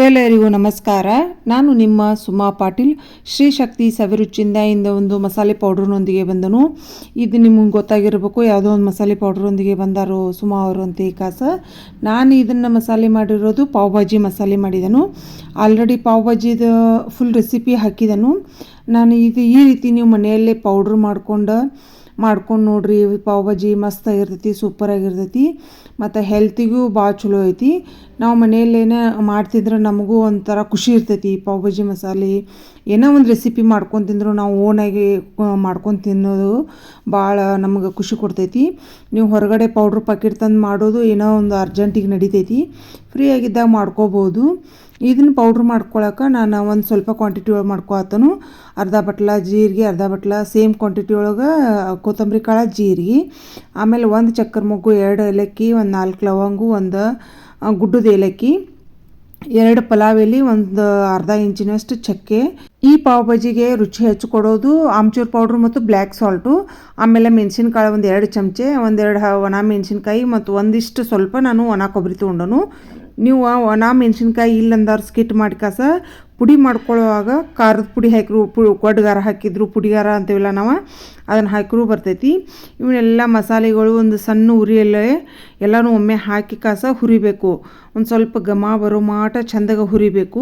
ಎಲ್ಲರಿಗೂ ನಮಸ್ಕಾರ. ನಾನು ನಿಮ್ಮ ಸುಮಾ ಪಾಟೀಲ್. ಶ್ರೀ ಶಕ್ತಿ ಸವಿರುಚಿಯಿಂದ ಒಂದು ಮಸಾಲೆ ಪೌಡ್ರ್ನೊಂದಿಗೆ ಬಂದನು. ಇದು ನಿಮಗೆ ಗೊತ್ತಾಗಿರಬೇಕು, ಯಾವುದೋ ಒಂದು ಮಸಾಲೆ ಪೌಡ್ರೊಂದಿಗೆ ಬಂದಾರು ಸುಮಾ ಅವರು ಅಂತ ಈ ಕಾಸ. ನಾನು ಇದನ್ನು ಮಸಾಲೆ ಮಾಡಿರೋದು ಪಾವ್ ಭಾಜಿ ಮಸಾಲೆ ಮಾಡಿದನು. ಆಲ್ರೆಡಿ ಪಾವ್ ಭಾಜಿದ ಫುಲ್ ರೆಸಿಪಿ ಹಾಕಿದನು ನಾನು. ಈ ರೀತಿ ನೀವು ಮನೆಯಲ್ಲೇ ಪೌಡ್ರ್ ಮಾಡ್ಕೊಂಡು ನೋಡ್ರಿ. ಪಾವ್ ಭಾಜಿ ಮಸ್ತಾಗಿರ್ತೈತಿ, ಸೂಪರಾಗಿರ್ತೈತಿ ಮತ್ತು ಹೆಲ್ತಿಗೂ ಭಾಳ ಚಲೋ ಐತಿ. ನಾವು ಮನೆಯಲ್ಲೇನೇ ಮಾಡ್ತಿದ್ರೆ ನಮಗೂ ಒಂಥರ ಖುಷಿ ಇರ್ತೈತಿ. ಪಾವ್ ಭಾಜಿ ಮಸಾಲೆ ಏನೋ ಒಂದು ರೆಸಿಪಿ ಮಾಡ್ಕೊಂಡು ತಿಂದ್ರು, ನಾವು ಓನಾಗಿ ಮಾಡ್ಕೊಂಡು ತಿನ್ನೋದು ಭಾಳ ನಮಗೆ ಖುಷಿ ಕೊಡ್ತೈತಿ. ನೀವು ಹೊರಗಡೆ ಪೌಡ್ರ್ ಪ್ಯಾಕೆಟ್ ತಂದು ಮಾಡೋದು ಏನೋ ಒಂದು ಅರ್ಜೆಂಟಿಗೆ ನಡಿತೈತಿ, ಫ್ರೀ ಆಗಿದ್ದಾಗ ಮಾಡ್ಕೋಬೋದು. ಇದನ್ನು ಪೌಡ್ರ್ ಮಾಡ್ಕೊಳಕ್ಕೆ ನಾನು ಒಂದು ಸ್ವಲ್ಪ ಕ್ವಾಂಟಿಟಿ ಒಳಗೆ ಮಾಡ್ಕೊತನು. ಅರ್ಧ ಬಟ್ಲ ಜೀರಿಗೆ, ಅರ್ಧ ಬಟ್ಲ ಸೇಮ್ ಕ್ವಾಂಟಿಟಿ ಒಳಗೆ ಕೊತ್ತಂಬರಿ ಕಾಳು, ಜೀರಿಗೆ, ಆಮೇಲೆ ಒಂದು ಚಕ್ಕರ್ ಮೊಗ್ಗು, 2 ಏಲಕ್ಕಿ, ಒಂದು 4 ಲವಂಗು, ಒಂದು ಗುಡ್ಡದ ಏಲಕ್ಕಿ, 2 ಪಲಾವ್ ಎಲೆ, ಒಂದು ಅರ್ಧ ಇಂಚಿನಷ್ಟು ಚಕ್ಕೆ. ಈ ಪಾವ್ ಭಾಜಿಗೆ ರುಚಿ ಹೆಚ್ಚು ಕೊಡೋದು ಆಮ್ಚೂರ್ ಪೌಡ್ರು ಮತ್ತು ಬ್ಲ್ಯಾಕ್ ಸಾಲ್ಟು. ಆಮೇಲೆ ಮೆಣಸಿನ್ಕಾಳು ಒಂದು 2 ಚಮಚೆ, 1-2 ಒಣ ಮೆಣಸಿನ್ಕಾಯಿ ಮತ್ತು ಒಂದಿಷ್ಟು ಸ್ವಲ್ಪ ನಾನು ಒಣ ಕೊಬ್ಬರಿ ತೊಗೊಂಡನು. ನೀವು ಒಣ ಮೆಣಸಿನ್ಕಾಯಿ ಇಲ್ಲಂದಾರು ಸ್ಕಿಟ್ ಮಾಡಿ ಕಾಸ ಪುಡಿ ಮಾಡ್ಕೊಳ್ಳುವಾಗ ಖಾರದ ಪುಡಿ ಹಾಕಿರು, ಗೊಡ್ಗಾರ ಹಾಕಿದ್ರು, ಪುಡಿಗಾರ ಅಂತೀವಲ್ಲ ನಾವು, ಅದನ್ನು ಹಾಕಿರೂ ಬರ್ತೈತಿ. ಇವನ್ನೆಲ್ಲ ಮಸಾಲೆಗಳು ಒಂದು ಸಣ್ಣ ಉರಿಯಲ್ಲೇ ಎಲ್ಲನೂ ಒಮ್ಮೆ ಹಾಕಿ ಕಾಸ ಹುರಿಬೇಕು. ಒಂದು ಸ್ವಲ್ಪ ಘಮ ಬರೋ ಮಾಟ ಚಂದಾಗ ಹುರಿಬೇಕು.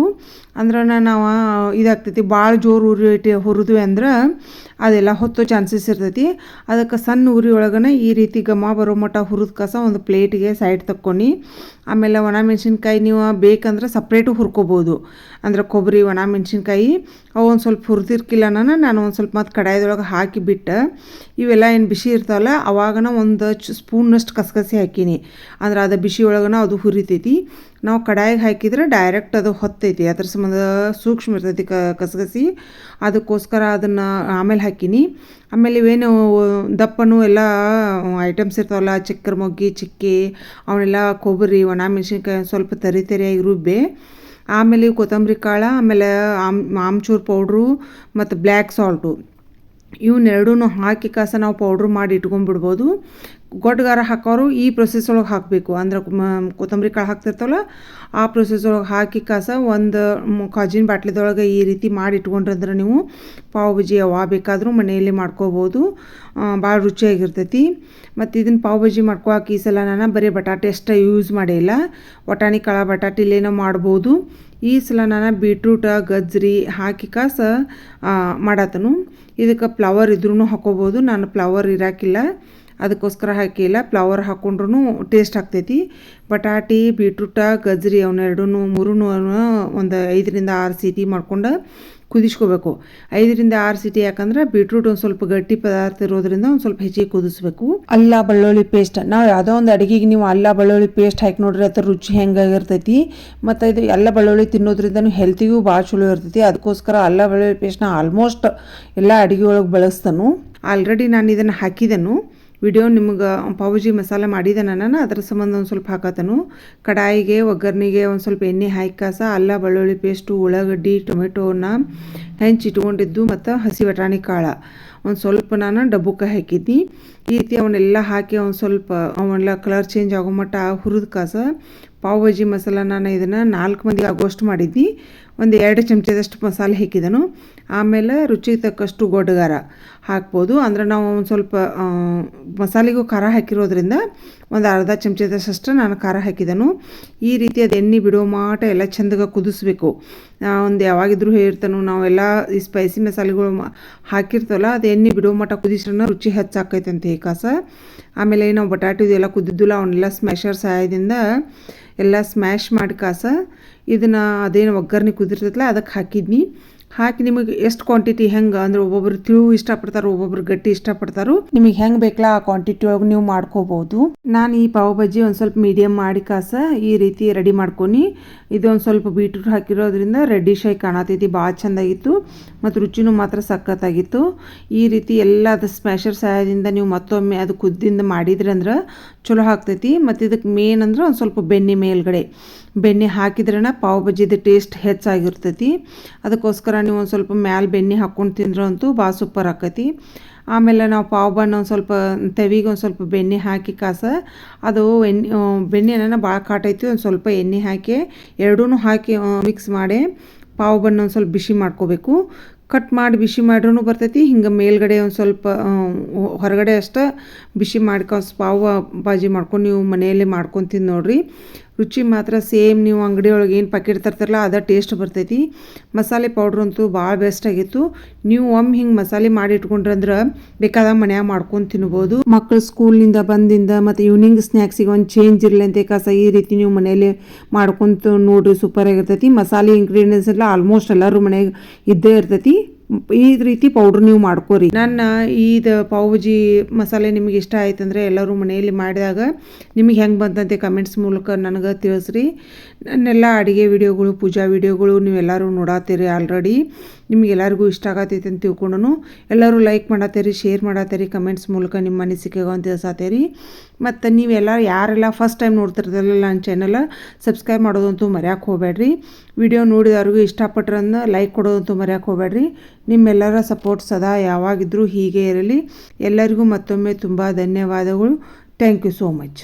ಅಂದ್ರೆ ನಾವು ಇದಾಗ್ತೈತಿ, ಭಾಳ ಜೋರು ಹುರಿದ್ವಿ ಅಂದ್ರೆ ಅದೆಲ್ಲ ಹೊತ್ತೋ ಚಾನ್ಸಸ್ ಇರ್ತೈತಿ. ಅದಕ್ಕೆ ಸಣ್ಣ ಉರಿ ಒಳಗನೆ ಈ ರೀತಿ ಘಮ ಬರೋ ಮಟ್ಟ ಹುರಿದ ಕಾಸ ಒಂದು ಪ್ಲೇಟಿಗೆ ಸೈಡ್ ತಕ್ಕೊಂಡು, ಆಮೇಲೆ ಒಣ ಮೆಣಸಿನ್ಕಾಯಿ ನೀವು ಬೇಕಂದ್ರೆ ಸಪ್ರೇಟು ಹುರ್ಕೋಬೋದು. ಅಂದ್ರೆ ಕೊಬ್ಬರಿ, ಒಣ ಮೆಣಸಿನ್ಕಾಯಿ ಅವು ಒಂದು ಸ್ವಲ್ಪ ಹುರಿದಿರ್ಕಿಲ್ಲ ನಾನು ಒಂದು ಸ್ವಲ್ಪ ಮತ್ತು ಕಡಾಯದೊಳಗೆ ಹಾಕಿಬಿಟ್ಟು ಇವೆಲ್ಲ ಏನು ಬಿಸಿ ಇರ್ತಾವಲ್ಲ ಅವಾಗನ ಒಂದು ಸ್ಪೂನ್ನಷ್ಟು ಕಸಗಸಿ ಹಾಕೀನಿ. ಅಂದ್ರೆ ಅದು ಬಿಸಿ ಒಳಗನ ಅದು ಹುರಿತೈತಿ. ನಾವು ಕಡಾಯಿಗೆ ಹಾಕಿದ್ರೆ ಡೈರೆಕ್ಟ್ ಅದು ಹೊತ್ತೈತಿ, ಅದ್ರ ಸಂಬಂಧ ಸೂಕ್ಷ್ಮ ಇರ್ತೈತಿ ಕಸಗಸಿ. ಅದಕ್ಕೋಸ್ಕರ ಅದನ್ನು ಆಮೇಲೆ ಹಾಕೀನಿ. ಆಮೇಲೆ ಇವೇನು ದಪ್ಪನು ಎಲ್ಲ ಐಟಮ್ಸ್ ಇರ್ತಾವಲ್ಲ, ಚಕ್ಕರ್ ಮೊಗ್ಗಿ, ಚಿಕ್ಕಿ, ಅವನ್ನೆಲ್ಲ ಕೊಬ್ಬರಿ, ಒಣ ಮೆಣಸಿನ್ಕಾಯಿ ಸ್ವಲ್ಪ ತರಿಯಾಗಿ ರುಬ್ಬೆ, ಆಮೇಲೆ ಕೊತ್ತಂಬರಿ ಕಾಳು, ಆಮೇಲೆ ಆಮ್ಚೂರ್ ಪೌಡ್ರು ಮತ್ತು ಬ್ಲ್ಯಾಕ್ ಸಾಲ್ಟು ಇವನ್ನೆರಡೂ ಹಾಕಿ ಕಾಸ ನಾವು ಪೌಡ್ರ್ ಮಾಡಿ ಇಟ್ಕೊಂಡ್ಬಿಡ್ಬೋದು. ಗೊಡ್ಗಾರ ಹಾಕೋರು ಈ ಪ್ರೊಸೆಸ್ ಒಳಗೆ ಹಾಕಬೇಕು. ಅಂದ್ರೆ ಕೊತ್ತಂಬರಿ ಕಾಳು ಹಾಕ್ತಿರ್ತಾವಲ್ಲ ಆ ಪ್ರೊಸೆಸ್ ಒಳಗೆ ಹಾಕಿ ಕಾಸ ಒಂದು ಕಾಜಿನ ಬಾಟ್ಲಿದೊಳಗೆ ಈ ರೀತಿ ಮಾಡಿ ಇಟ್ಕೊಂಡ್ರಂದ್ರೆ ನೀವು ಪಾವ್ ಭಾಜಿ ಯಾವ ಬೇಕಾದರೂ ಮನೆಯಲ್ಲಿ ಮಾಡ್ಕೋಬೋದು. ಭಾಳ ರುಚಿಯಾಗಿರ್ತೈತಿ. ಮತ್ತು ಇದನ್ನು ಪಾವ್ ಭಾಜಿ ಮಾಡ್ಕೊಳಕ್ಕೆ ಈ ಸಲ ನಾನು ಬರೀ ಬಟಾಟೆ ಅಷ್ಟೇ ಯೂಸ್ ಮಾಡಿಲ್ಲ, ವಟಾಣಿ ಕಾಳು, ಬಟಾಟಿಲೇನೋ ಮಾಡ್ಬೋದು. ಈ ಸಲ ನಾನು ಬೀಟ್ರೂಟ, ಗಜ್ಜರಿ ಹಾಕಿ ಕಾಸ ಮಾಡತ್ತನು. ಇದಕ್ಕೆ ಫ್ಲವರ್ ಇದ್ರೂ ಹಾಕೋಬೋದು, ನಾನು ಫ್ಲವರ್ ಇರಾಕಿಲ್ಲ ಅದಕ್ಕೋಸ್ಕರ ಹಾಕಿಲ್ಲ. ಫ್ಲವರ್ ಹಾಕ್ಕೊಂಡ್ರೂ ಟೇಸ್ಟ್ ಆಗ್ತೈತಿ. ಬಟಾಟಿ, ಬೀಟ್ರೂಟ, ಗಜ್ಜರಿ ಅವನ್ನೆರಡೂ ಮೂರೂ ಒಂದು 5-6 ಸೀಟಿ ಮಾಡ್ಕೊಂಡು ಕುದಿಸ್ಕೋಬೇಕು. 5-6 ಸೀಟಿ, ಯಾಕಂದ್ರೆ ಬೀಟ್ರೂಟ್ ಒಂದು ಸ್ವಲ್ಪ ಗಟ್ಟಿ ಪದಾರ್ಥ ಇರೋದ್ರಿಂದ ಒಂದು ಸ್ವಲ್ಪ ಹೆಚ್ಚಿಗೆ ಕುದಿಸ್ಬೇಕು. ಅಲ್ಲ ಬೆಳ್ಳುಳ್ಳಿ ಪೇಸ್ಟ್, ನಾವು ಯಾವುದೋ ಒಂದು ಅಡುಗೆಗೆ ನೀವು ಅಲ್ಲ ಬೆಳ್ಳುಳ್ಳಿ ಪೇಸ್ಟ್ ಹಾಕಿ ನೋಡ್ರಿ, ಅದ್ರ ರುಚಿ ಹೆಂಗಾಗಿರ್ತೈತಿ. ಮತ್ತು ಇದು ಎಲ್ಲ ಬೆಳ್ಳುಳ್ಳಿ ತಿನ್ನೋದ್ರಿಂದ ಹೆಲ್ತಿಗೂ ಭಾಳ ಚಲೋ ಇರ್ತೈತಿ. ಅದಕ್ಕೋಸ್ಕರ ಅಲ್ಲ ಬೆಳ್ಳುಳ್ಳಿ ಪೇಸ್ಟ್ನ ಆಲ್ಮೋಸ್ಟ್ ಎಲ್ಲ ಅಡುಗೆ ಒಳಗೆ ಬಳಸ್ತಾನು. ಆಲ್ರೆಡಿ ನಾನು ಇದನ್ನು ಹಾಕಿದನು, ವಿಡಿಯೋ ನಿಮ್ಗೆ ಪಾವ್ ಭಾಜಿ ಮಸಾಲೆ ಮಾಡಿದೆ ನಾನು, ಅದರ ಸಂಬಂಧ ಒಂದು ಸ್ವಲ್ಪ ಹಾಕತ್ತನು. ಕಡಾಯಿಗೆ ಒಗ್ಗರಣೆಗೆ ಒಂದು ಸ್ವಲ್ಪ ಎಣ್ಣೆ ಹಾಕಿ ಕಾಸ ಅಲ್ಲ ಬೆಳ್ಳುಳ್ಳಿ ಪೇಸ್ಟು, ಉಳ್ಳಾಗಡ್ಡಿ, ಟೊಮೆಟೋನ ಹೆಂಚಿಟ್ಕೊಂಡಿದ್ದು ಮತ್ತು ಹಸಿ ಬಟಾಣಿ ಕಾಳು ಒಂದು ಸ್ವಲ್ಪ ನಾನು ಡಬ್ಬಕ್ಕೆ ಹಾಕಿದ್ನಿ. ಈ ರೀತಿ ಅವನ್ನೆಲ್ಲ ಹಾಕಿ ಒಂದು ಸ್ವಲ್ಪ ಅವನ್ನೆಲ್ಲ ಕಲರ್ ಚೇಂಜ್ ಆಗೋ ಮಟ್ಟ ಹುರಿದ ಕಾಸ ಪಾವ್ ಭಾಜಿ ಮಸಾಲ ನಾನು ಇದನ್ನು 4 ಮಂದಿಗೆ ಆಗೋಷ್ಟು ಮಾಡಿದ್ನಿ. ಒಂದು 2 ಚಮಚದಷ್ಟು ಮಸಾಲೆ ಹಾಕಿದನು. ಆಮೇಲೆ ರುಚಿಗೆ ತಕ್ಕಷ್ಟು ಗೊಡ್ಗಾರ ಹಾಕ್ಬೋದು. ಅಂದ್ರೆ ನಾವು ಒಂದು ಸ್ವಲ್ಪ ಮಸಾಲೆಗೂ ಖಾರ ಹಾಕಿರೋದ್ರಿಂದ ಒಂದು ಅರ್ಧ ಚಮಚದಷ್ಟು ನಾನು ಖಾರ ಹಾಕಿದನು. ಈ ರೀತಿ ಅದು ಎಣ್ಣೆ ಬಿಡೋ ಮಾಟ ಎಲ್ಲ ಚೆಂದಾಗ ಕುದಿಸ್ಬೇಕು. ಒಂದು ಯಾವಾಗಿದ್ರೂ ಹೇಳ್ತಾನು, ನಾವೆಲ್ಲ ಈ ಸ್ಪೈಸಿ ಮಸಾಲೆಗಳು ಹಾಕಿರ್ತವಲ್ಲ ಅದು ಎಣ್ಣೆ ಬಿಡೋ ಮಟ್ಟ ಕುದಿಸ್ರನ್ನ ರುಚಿ ಹೆಚ್ಚಾಕೈತೆ ಅಂತ ಕಾಸ. ಆಮೇಲೆ ನಾವು ಬಟಾಟಿದು ಎಲ್ಲ ಕುದ್ದಿದ್ದಿಲ್ಲ, ಅವನ್ನೆಲ್ಲ ಸ್ಮ್ಯಾಶರ್ ಸಹಾಯದಿಂದ ಎಲ್ಲ ಸ್ಮ್ಯಾಶ್ ಮಾಡಿ ಕಾಸ ಇದನ್ನು ಅದೇನು ಒಗ್ಗರಣೆ ಕುದಿರ್ತೈತಲ್ಲ ಅದಕ್ಕೆ ಹಾಕಿದ್ನಿ. ಹಾಕಿ ನಿಮಗೆ ಎಷ್ಟು ಕ್ವಾಂಟಿಟಿ ಹೆಂಗೆ ಅಂದ್ರೆ ಒಬ್ಬೊಬ್ರು ತಿಳು ಇಷ್ಟಪಡ್ತಾರೆ, ಒಬ್ಬೊಬ್ರು ಗಟ್ಟಿ ಇಷ್ಟಪಡ್ತಾರೋ, ನಿಮಗೆ ಹೆಂಗೆ ಬೇಕಲ್ಲ ಆ ಕ್ವಾಂಟಿಟಿ ಒಳಗೆ ನೀವು ಮಾಡ್ಕೋಬೋದು. ನಾನು ಈ ಪಾವ್ ಭಾಜಿ ಒಂದು ಸ್ವಲ್ಪ ಮೀಡಿಯಮ್ ಮಾಡಿ ಕಾಸ ಈ ರೀತಿ ರೆಡಿ ಮಾಡ್ಕೊಂಡು, ಇದೊಂದು ಸ್ವಲ್ಪ ಬೀಟ್ರೂಟ್ ಹಾಕಿರೋದ್ರಿಂದ ರೆಡ್ಡಿಶ್ ಆಗಿ ಕಾಣತೈತಿ, ಭಾಳ ಚೆಂದಾಗಿತ್ತು ಮತ್ತು ರುಚಿನೂ ಮಾತ್ರ ಸಖತ್ತಾಗಿತ್ತು. ಈ ರೀತಿ ಎಲ್ಲ ಅದು ಸ್ಮ್ಯಾಶರ್ ಸಹಾಯದಿಂದ ನೀವು ಮತ್ತೊಮ್ಮೆ ಅದು ಕುದ್ದಿಂದ ಮಾಡಿದ್ರಿ ಅಂದ್ರೆ ಚಲೋ ಆಗ್ತೈತಿ. ಮತ್ತು ಇದಕ್ಕೆ ಮೇನ್ ಅಂದ್ರೆ ಒಂದು ಸ್ವಲ್ಪ ಬೆಣ್ಣೆ ಮೇಲ್ಗಡೆ ಬೆಣ್ಣೆ ಹಾಕಿದ್ರೇ ಪಾವ್ ಭಾಜಿದು ಟೇಸ್ಟ್ ಹೆಚ್ಚಾಗಿರ್ತೈತಿ. ಅದಕ್ಕೋಸ್ಕರ ನೀವು ಒಂದು ಸ್ವಲ್ಪ ಮ್ಯಾಲೆ ಬೆಣ್ಣೆ ಹಾಕ್ಕೊಂಡು ತಿಂದ್ರೆ ಅಂತೂ ಭಾಳ ಸೂಪರ್ ಆಕೈತಿ. ಆಮೇಲೆ ನಾವು ಪಾವ್ ಬಣ್ಣ ಒಂದು ಸ್ವಲ್ಪ ತೆವಿಗೆ ಒಂದು ಸ್ವಲ್ಪ ಬೆಣ್ಣೆ ಹಾಕಿ ಅದು ಬೆಣ್ಣೆನ ಭಾಳ ಕಾಟೈತಿ, ಒಂದು ಸ್ವಲ್ಪ ಎಣ್ಣೆ ಹಾಕಿ ಎರಡೂ ಹಾಕಿ ಮಿಕ್ಸ್ ಮಾಡಿ ಪಾವ್ ಬಣ್ಣ ಒಂದು ಸ್ವಲ್ಪ ಬಿಸಿ ಮಾಡ್ಕೋಬೇಕು. ಕಟ್ ಮಾಡಿ ಬಿಸಿ ಮಾಡ್ರೂ ಬರ್ತೈತಿ, ಹಿಂಗೆ ಮೇಲ್ಗಡೆ ಒಂದು ಸ್ವಲ್ಪ ಹೊರಗಡೆ ಅಷ್ಟೇ ಬಿಸಿ ಮಾಡ್ಕೊಂಡು ಪಾವ್ ಭಾಜಿ ಮಾಡ್ಕೊಂಡು ನೀವು ಮನೆಯಲ್ಲೇ ಮಾಡ್ಕೊತೀನಿ ನೋಡಿರಿ. ರುಚಿ ಮಾತ್ರ ಸೇಮ್ ನೀವು ಅಂಗಡಿ ಒಳಗೆ ಏನು ಪ್ಯಾಕೆಟ್ ತರ್ತಾರಲ್ಲ ಅದೇ ಟೇಸ್ಟ್ ಬರ್ತೈತಿ. ಮಸಾಲೆ ಪೌಡ್ರ್ ಅಂತೂ ಭಾಳ ಬೆಸ್ಟ್ ಆಗಿತ್ತು. ನೀವು ಒಮ್ಮೆ ಹಿಂಗೆ ಮಸಾಲೆ ಮಾಡಿ ಇಟ್ಕೊಂಡ್ರಂದ್ರೆ ಬೇಕಾದಾಗ ಮನ್ಯಾಗ ಮಾಡ್ಕೊಂಡು ತಿನ್ಬೋದು. ಮಕ್ಕಳು ಸ್ಕೂಲಿಂದ ಬಂದಿಂದ ಮತ್ತು ಈವ್ನಿಂಗ್ ಸ್ನ್ಯಾಕ್ಸಿಗೆ ಒಂದು ಚೇಂಜ್ ಇರಲಿ ಅಂತ ಈ ರೀತಿ ನೀವು ಮನೆಯಲ್ಲಿ ಮಾಡ್ಕೊತ ನೋಡಿರಿ, ಸೂಪರ್ ಆಗಿರ್ತೈತಿ. ಮಸಾಲೆ ಇಂಗ್ರೀಡಿಯೆಂಟ್ಸ್ ಎಲ್ಲ ಆಲ್ಮೋಸ್ಟ್ ಎಲ್ಲರೂ ಮನೆಯಾಗ ಇದ್ದೇ ಇರ್ತೈತಿ. ಈ ರೀತಿ ಪೌಡ್ರ್ ನೀವು ಮಾಡ್ಕೋರಿ. ನನ್ನ ಇದು ಪಾವ್ ಭಾಜಿ ಮಸಾಲೆ ನಿಮಗೆ ಇಷ್ಟ ಆಯ್ತಂದ್ರೆ ಎಲ್ಲರೂ ಮನೆಯಲ್ಲಿ ಮಾಡಿದಾಗ ನಿಮಗೆ ಹೆಂಗೆ ಬಂತಂತೆ ಕಮೆಂಟ್ಸ್ ಮೂಲಕ ನನಗೆ ತಿಳಿಸ್ರಿ. ನನ್ನೆಲ್ಲ ಅಡುಗೆ ವಿಡಿಯೋಗಳು, ಪೂಜಾ ವಿಡಿಯೋಗಳು ನೀವೆಲ್ಲರೂ ನೋಡತ್ತೀರಿ ಆಲ್ರೆಡಿ. ನಿಮಗೆಲ್ಲರಿಗೂ ಇಷ್ಟ ಆಗತ್ತೈತೆ ಅಂತ ತಿಳ್ಕೊಂಡು ಎಲ್ಲರೂ ಲೈಕ್ ಮಾಡತ್ತೀರಿ, ಶೇರ್ ಮಾಡತ್ತೀರಿ, ಕಮೆಂಟ್ಸ್ ಮೂಲಕ ನಿಮ್ಮ ಅನಿಸಿಕೆಗಳು ಅಂತ ತಿಳಿಸತ್ತೀರಿ. ಮತ್ತು ನೀವೆಲ್ಲ ಯಾರೆಲ್ಲ ಫಸ್ಟ್ ಟೈಮ್ ನೋಡ್ತಿರ್ತಾರಲ್ಲ ನನ್ನ ಚಾನಲ್ ಸಬ್ಸ್ಕ್ರೈಬ್ ಮಾಡೋದಂತೂ ಮರ್ಯಾಕೆ ಹೋಗಬೇಡ್ರಿ. ವಿಡಿಯೋ ನೋಡಿದವ್ರಿಗೂ ಇಷ್ಟಪಟ್ರಂದು ಲೈಕ್ ಕೊಡೋದಂತೂ ಮರ್ಯಾಕೆ ಹೋಗಬೇಡ್ರಿ. ನಿಮ್ಮೆಲ್ಲರ ಸಪೋರ್ಟ್ ಸದಾ ಯಾವಾಗಿದ್ರೂ ಹೀಗೆ ಇರಲಿ. ಎಲ್ಲರಿಗೂ ಮತ್ತೊಮ್ಮೆ ತುಂಬ ಧನ್ಯವಾದಗಳು. Thank you so much.